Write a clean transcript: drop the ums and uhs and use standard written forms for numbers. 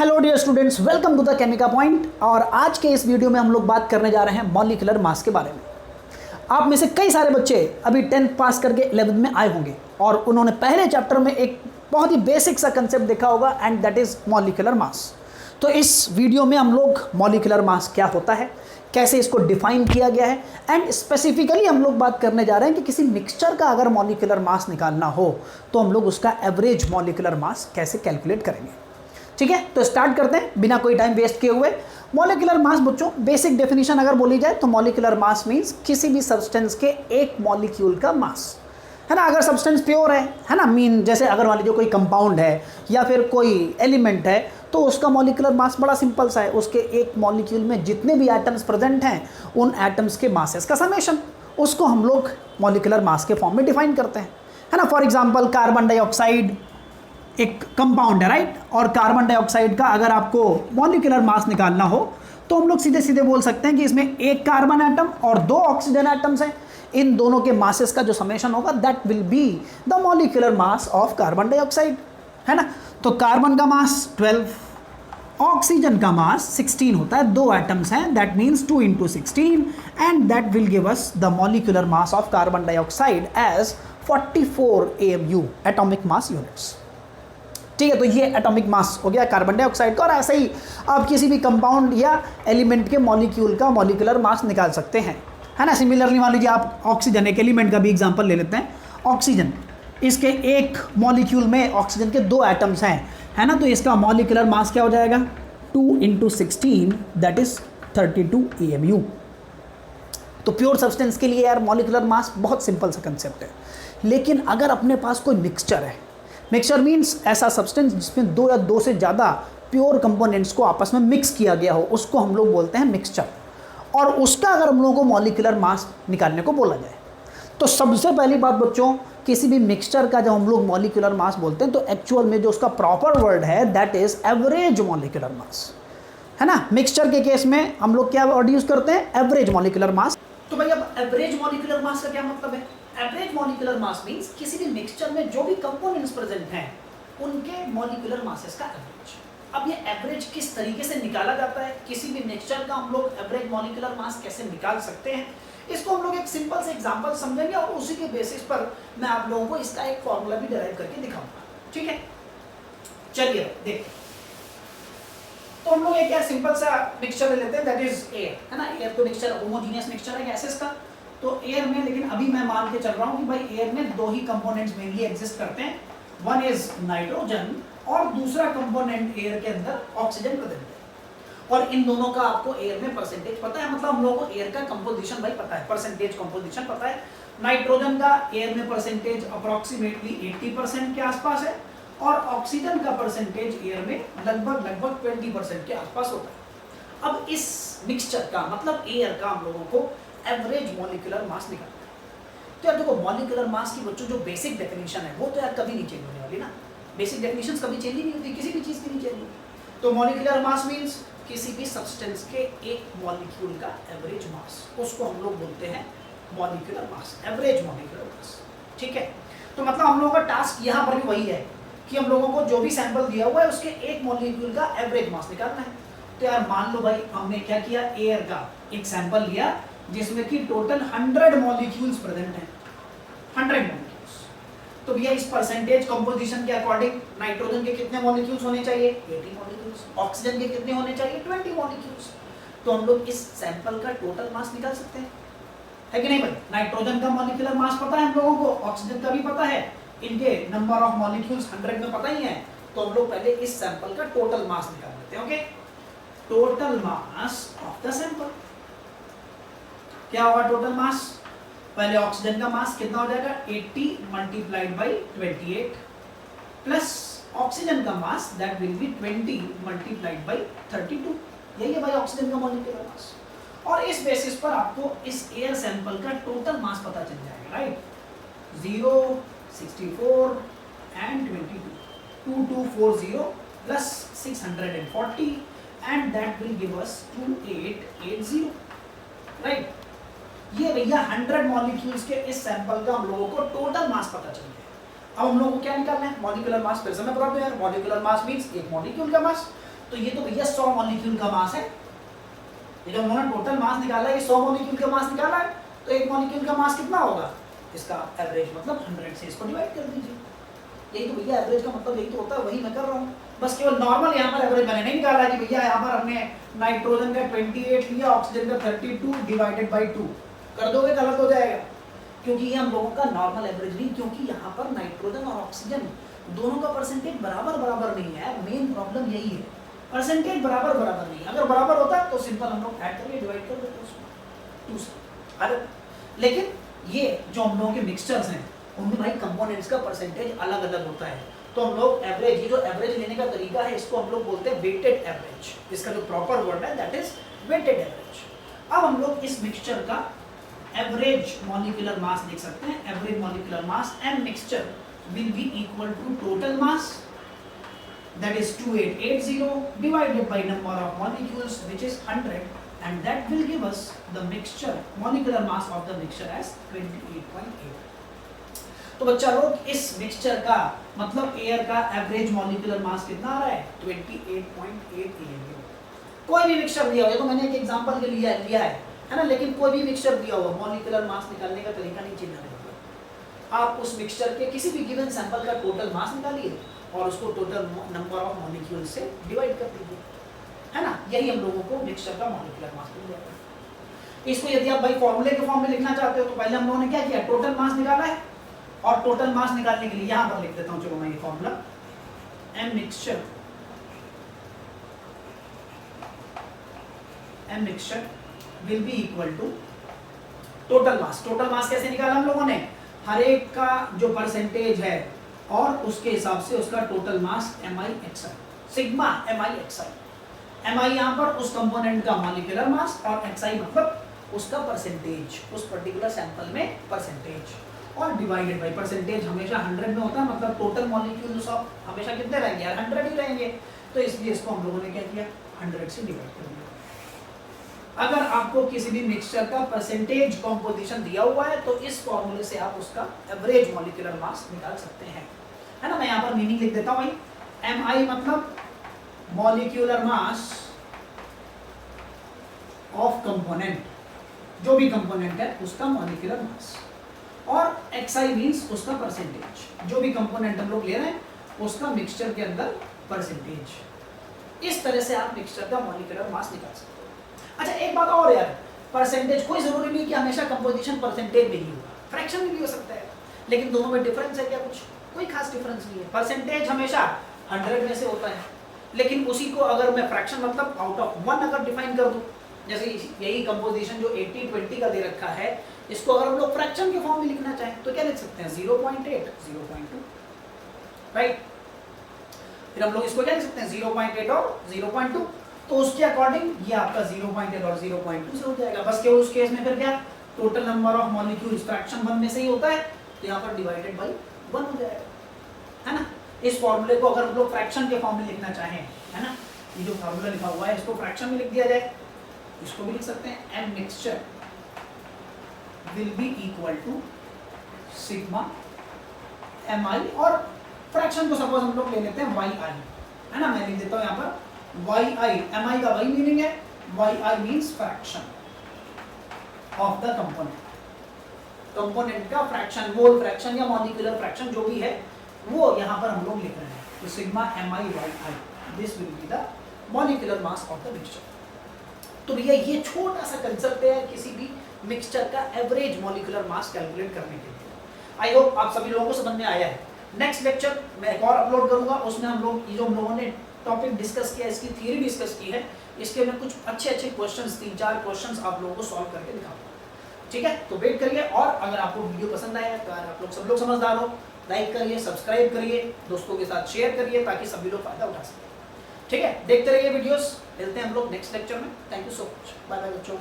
Hello dear students, welcome to the Chemica point. और आज के इस वीडियो में हम लोग बात करने जा रहे हैं मॉलिक्यूलर मास के बारे में। आप में से कई सारे बच्चे अभी 10th पास करके 11th में आए होंगे और उन्होंने पहले चैप्टर में एक बहुत ही बेसिक सा कंसेप्ट देखा होगा and that is molecular mass. तो इस वीडियो में हम लोग मॉलिक्यूलर मास क्या होता है, कैसे इसको डिफाइन किया गया है एंड स्पेसिफिकली हम लोग बात करने जा रहे हैं कि किसी मिक्सचर का अगर मॉलिक्यूलर मास निकालना हो तो हम लोग उसका एवरेज मॉलिक्यूलर मास कैसे कैलकुलेट करेंगे। ठीक है, तो स्टार्ट करते हैं बिना कोई टाइम वेस्ट किए हुए। मॉलिक्यूलर मास बच्चों, बेसिक डेफिनेशन अगर बोली जाए तो मॉलिक्यूलर मास मींस किसी भी सब्सटेंस के एक मॉलिक्यूल का मास, है ना। अगर सब्सटेंस प्योर है ना, मीन जैसे अगर मान लीजिए कोई कंपाउंड है या फिर कोई एलिमेंट है तो उसका मॉलिक्यूलर मास बड़ा सिंपल सा है, उसके एक मॉलिक्यूल में जितने भी एटम्स प्रेजेंट हैं उन एटम्स के मासेस का समेशन, उसको हम लोग मॉलिक्यूलर मास के फॉर्म में डिफाइन करते हैं, है ना। फॉर एग्जांपल कार्बन डाइऑक्साइड एक कंपाउंड है, राइट। और कार्बन डाइऑक्साइड का अगर आपको मॉलिक्यूलर मास निकालना हो तो हम लोग सीधे सीधे बोल सकते हैं कि इसमें एक कार्बन एटम और दो ऑक्सीजन एटम्स हैं, इन दोनों के मासेस का जो समेशन होगा that will be the molecular mass of carbon dioxide, है ना। तो कार्बन का मास 12, ऑक्सीजन का मास 16 होता है, दो एटम्स हैं, that means 2 × 16 and that will give us the molecular mass of carbon dioxide as 44 AMU, atomic mass units. ठीक है, तो ये एटॉमिक मास हो गया कार्बन डाइऑक्साइड का। और ऐसे ही आप किसी भी कंपाउंड या एलिमेंट के मॉलिक्यूल का मॉलिक्यूलर मास निकाल सकते हैं, है ना। सिमिलरली मान लीजिए आप ऑक्सीजन, एक एलिमेंट का भी एग्जांपल ले लेते हैं। ऑक्सीजन, इसके एक मॉलिक्यूल में ऑक्सीजन के दो एटम्स हैं, है ना। तो इसका मॉलिक्यूलर मास क्या हो जाएगा 2 × 16 दैट इज 32 AMU। तो प्योर सब्सटेंस के लिए यार मॉलिक्यूलर मास बहुत सिंपल सा कंसेप्ट है। लेकिन अगर अपने पास कोई मिक्सचर है, मिक्सचर मीन्स ऐसा सब्सटेंस जिसमें दो या दो से ज़्यादा प्योर कंपोनेंट्स को आपस में मिक्स किया गया हो, उसको हम लोग बोलते हैं मिक्सचर। और उसका अगर हम लोगों को मॉलिक्यूलर मास निकालने को बोला जाए तो सबसे पहली बात बच्चों, किसी भी मिक्सचर का जब हम लोग मॉलिक्यूलर मास बोलते हैं तो एक्चुअल में जो उसका प्रॉपर वर्ड है दैट इज एवरेज मॉलिक्यूलर मास, है ना। मिक्सचर के केस में हम लोग क्या वर्ड यूज करते हैं, एवरेज मॉलिक्यूलर मास। तो भाई अब एवरेज मॉलिक्यूलर मास का क्या मतलब है? एवरेज मॉलिक्यूलर मास मींस किसी भी मिक्सचर में जो भी कंपोनेंट्स प्रेजेंट हैं उनके मॉलिक्यूलर मासेस का एवरेज। अब ये एवरेज किस तरीके से निकाला जाता है, किसी भी मिक्सचर का हम लोग एवरेज मॉलिक्यूलर मास कैसे निकाल सकते हैं, इसको हम लोग एक सिंपल से एग्जांपल समझेंगे और उसी के बेसिस पर मैं आप लोगों को इसका एक फॉर्मूला भी डिराइव करके दिखाऊंगा। ठीक है, चलिए देखते हैं। तो हम लोग एक क्या सिंपल सा मिक्सचर ले लेते हैं दैट इज एयर, है ना। एयर तो मिक्सचर होमोजेनियस मिक्सचर है गैसेस का। तो एयर में, लेकिन अभी मैं मान के चल रहा हूं कि भाई एयर में दो ही कंपोनेंट्स मेनली एग्जिस्ट करते हैं, वन इज नाइट्रोजन और दूसरा कंपोनेंट एयर के अंदर ऑक्सीजन प्रेजेंट है। और इन दोनों का आपको एयर में परसेंटेज पता है, मतलब हम लोगों को एयर का कंपोजिशन भाई पता है, परसेंटेज कंपोजिशन पता है। नाइट्रोजन का एयर में परसेंटेज अप्रोक्सीमेटली 80% के आसपास है और ऑक्सीजन का परसेंटेज एयर में लगभग 20% के आसपास होता है। अब इस मिक्सचर का मतलब एयर का हम लोगों को एवरेज मॉलिक्यूलर मास निकालना है। तो यार देखो, मॉलिक्यूलर मास की बच्चों जो बेसिक डेफिनेशन है वो तो यार कभी नहीं चेंज होने वाली ना। बेसिक डेफिनेशन कभी चेंज ही नहीं होती, किसी भी चीज की नहीं चेंज होती। तो मॉलिक्यूलर मास मींस किसी भी सब्सटेंस के एक मॉलिक्यूल का एवरेज मास, उसको हम लोग बोलते हैं मॉलिक्यूलर मास, एवरेज मॉलिक्यूलर मास। ठीक है, तो मतलब हम लोगों का टास्क यहाँ पर भी वही है कि हम लोगों को जो भी सैंपल दिया हुआ है उसके एक मॉलिक्यूल का एवरेज मास निकालना है। तो यार मान लो भाई हमने क्या किया, एयर का एक सैंपल लिया जिसमें कि टोटल 100 मॉलिक्यूल्स प्रेजेंट हैं, 100 मॉलिक्यूल्स। तो भैया इस परसेंटेज कंपोजिशन के अकॉर्डिंग नाइट्रोजन के कितने मॉलिक्यूल्स होने चाहिए, 80 मॉलिक्यूल्स। ऑक्सीजन के कितने होने चाहिए, 20 मॉलिक्यूल्स। तो हम लोग इस सैंपल का टोटल मास निकाल सकते हैं, है कि नहीं भाई। नाइट्रोजन का मॉलिक्यूलर मास पता है हम लोगों को, ऑक्सीजन का भी पता है, इनके नंबर ऑफ मॉलिक्यूल्स 100 में पता ही है। तो हम लोग पहले इस सैंपल का टोटल मास निकाल लेते हैं। Okay, total mass of the sample क्या होगा, टोटल मास पहले ऑक्सीजन का मास कितना हो जाएगा 80 × 28 प्लस ऑक्सीजन का मास दैट विल बी 20 × 32। यही है भाई ऑक्सीजन का मॉलिक्यूलर मास। और इस बेसिस पर आपको इस एयर सैंपल का टोटल मास पता चल जाएगा, right. 0, 64 and 22, 2240 plus 640 and that will give us 2880, right. ये भैया 100 मॉलिक्यूल्स के इस सैंपल का हम लोगों को टोटल मास पता चल गया। अब हम लोगों को क्या निकालना है, मॉलिक्यूलर मास। फिर से मैं बता दूं यार, मॉलिक्यूलर मास मींस एक मॉलिक्यूल का मास। तो ये तो भैया 100 मॉलिक्यूल का मास है। ये जो उन्होंने टोटल मास निकाला है, ये 100 मॉलिक्यूल का मास निकाला है, तो एक मॉलिक्यूल का मास कितना होगा, इसका एवरेज मतलब 100 से इसको डिवाइड कर दीजिए। यही तो भैया एवरेज का मतलब यही तो होता है, वही मैं कर रहा हूँ। बस केवल नॉर्मल यहाँ पर एवरेज मैंने नहीं निकाला कि भैया यहाँ पर हमने नाइट्रोजन का 28 लिया, ऑक्सीजन का 32 डिवाइडेड बाई 2 कर दोगे गलत हो जाएगा, क्योंकि ये हम लोगों का नॉर्मल एवरेज नहीं, क्योंकि यहाँ पर नाइट्रोजन और ऑक्सीजन दोनों का परसेंटेज बराबर बराबर नहीं है। मेन प्रॉब्लम यही है, परसेंटेज बराबर बराबर नहीं। अगर बराबर होता तो सिंपल हम लोग ऐड करके डिवाइड कर देते उसको 2 से। अरे लेकिन ये जो हम लोगों के मिक्सचर्स हैं उनमें भाई कंपोनेंट्स का परसेंटेज अलग अलग होता है, तो हम लोग एवरेज, ये जो एवरेज लेने का तरीका है इसको हम लोग बोलते हैं वेटेड एवरेज। इसका जो प्रॉपर वर्ड है दैट इज वेटेड एवरेज। अब हम लोग इस मिक्सचर का एवरेज मॉलिक्यूलर मास लिख सकते हैं। Average molecular mass M mixture will be equal to total mass that is 2880 divided by number of molecules which is 100 and that will give us the mixture molecular mass of the mixture as 28.8। तो बच्चा लोग इस mixture का मतलब air का average molecular मास कितना आ रहा है 28.8 kg। कोई भी मिक्सचर दिया हो, तो मैंने एक एग्जांपल के लिए लिया है ना, लेकिन कोई भी मिक्सचर दिया हुआ मॉलिक्यूलर मास निकालने का तरीका नहीं चेंज होगा। आप उस मिक्सचर के किसी भी गिवन सैंपल का टोटल मास निकालिए और उसको टोटल नंबर ऑफ मॉलिक्यूल से डिवाइड कर दीजिए, है ना। यही हम लोगों को मिक्सचर का मॉलिक्यूलर मास मिल जाएगा। इसको यदि आप भाई फॉर्मूले के फॉर्म में लिखना चाहते हो तो पहले हम लोगों ने क्या किया, टोटल मास निकाला है, और टोटल मास निकालने के लिए यहां पर लिख देता हूं, चलो मैं ये formula M mixture will be equal to total mass. Total mass कैसे निकाला हम लोगों ने, हर एक का जो परसेंटेज है और उसके हिसाब से उसका total mass MIXI, sigma MIXI। MI यहाँ पर उस कंपोनेंट का मॉलिक्यूलर मास और XI मतलब उसका परसेंटेज, उस पर्टिकुलर सैंपल में परसेंटेज, और डिवाइडेड बाय परसेंटेज हमेशा 100 में होता है, मतलब टोटल मॉलिक्यूल्स ऑफ हमेशा कितने रहेंगे यार, 100 ही रहेंगे, तो इसलिए इसको हम लोगों ने क्या किया 100 से डिवाइड कर दिया। अगर आपको किसी भी मिक्सचर का परसेंटेज कॉम्पोजिशन दिया हुआ है तो इस फॉर्मूले से आप उसका एवरेज मॉलिक्यूलर मास निकाल सकते हैं, है ना। मैं यहाँ पर मीनिंग लिख देता हूँ भाई, MI मतलब मॉलिक्यूलर मास ऑफ कंपोनेंट, जो भी कंपोनेंट है उसका मॉलिक्यूलर मास, और XI मींस उसका परसेंटेज, जो भी कंपोनेंट हम लोग ले रहे हैं उसका मिक्सचर के अंदर परसेंटेज। इस तरह से आप मिक्सचर का मॉलिक्यूलर मास निकाल सकते हैं। अच्छा एक बात और यार, परसेंटेज कोई जरूरी नहीं कि हमेशा कंपोजिशन परसेंटेज में ही होगा, फ्रैक्शन में भी हो सकता है, लेकिन दोनों में डिफरेंस है क्या, कुछ कोई खास डिफरेंस नहीं है। परसेंटेज हमेशा 100 में से होता है, लेकिन उसी को अगर मैं फ्रैक्शन मतलब आउट ऑफ 1 अगर डिफाइन कर दूं, जैसे यही कंपोजिशन जो 80-20 का दे रखा है, इसको अगर हम लोग फ्रैक्शन के फॉर्म में लिखना चाहें तो क्या लिख सकते हैं 0.8, 0.2, राइट। फिर हम लोग इसको क्या लिख सकते हैं 0.8 और 0.2, तो उसके अकॉर्डिंग ये आपका 0.8 और 0.2 से हो जाएगा। बस केवल उस केस में फिर क्या, total number of molecules fraction 1 में से ही होता है, तो यहाँ पर डिवाइडेड बाई 1 हो जाएगा, है ना। इस फॉर्मूले को अगर हम लोग फ्रैक्शन के फॉर्म में लिखना चाहें, है ना, ये जो फॉर्मूला लिखा हुआ है इसको फ्रैक्शन में लिख दिया जाए, इसको भी लिख सकते हैं M mixture will be equal to sigma MI, और फ्रैक्शन को सपोज हम लोग ले लेते हैं YI, है ना। मैं लिख देता हूँ यहाँ पर YI, MI का वही मीनिंग है, YI means fraction of the component, component का फ्रैक्शन, मोल फ्रैक्शन या मॉलिक्यूलर फ्रैक्शन जो भी है वो यहाँ पर हम लोग लिख रहे हैं। तो sigma MIYI, this will be the molecular mass of the mixture. तो भैया ये छोटा सा कंसेप्ट है किसी भी मिक्सचर का एवरेज मॉलिक्यूलर मास कैलकुलेट करने के लिए। आई होप आप सभी लोगों को समझ में आया है। नेक्स्ट लेक्चर मैं एक और अपलोड करूंगा, उसमें हम लोग ये जो हम लोगों ने टॉपिक डिस्कस किया, इसकी थ्योरी डिस्कस की है, इसके मैं कुछ अच्छे क्वेश्चंस, 3-4 क्वेश्चंस आप लोगों को सॉल्व करके दिखाऊंगा, ठीक है। तो वेट करिए, और अगर आपको वीडियो पसंद आया तो आप लोग सब लोग समझदार हो, लाइक करिए, सब्सक्राइब करिए, दोस्तों के साथ शेयर करिए ताकि सभी लोग फायदा उठा सकें, ठीक है। देखते रहिए वीडियोस, मिलते हैं हम लोग नेक्स्ट लेक्चर में। Thank you so much, bye bye बच्चों।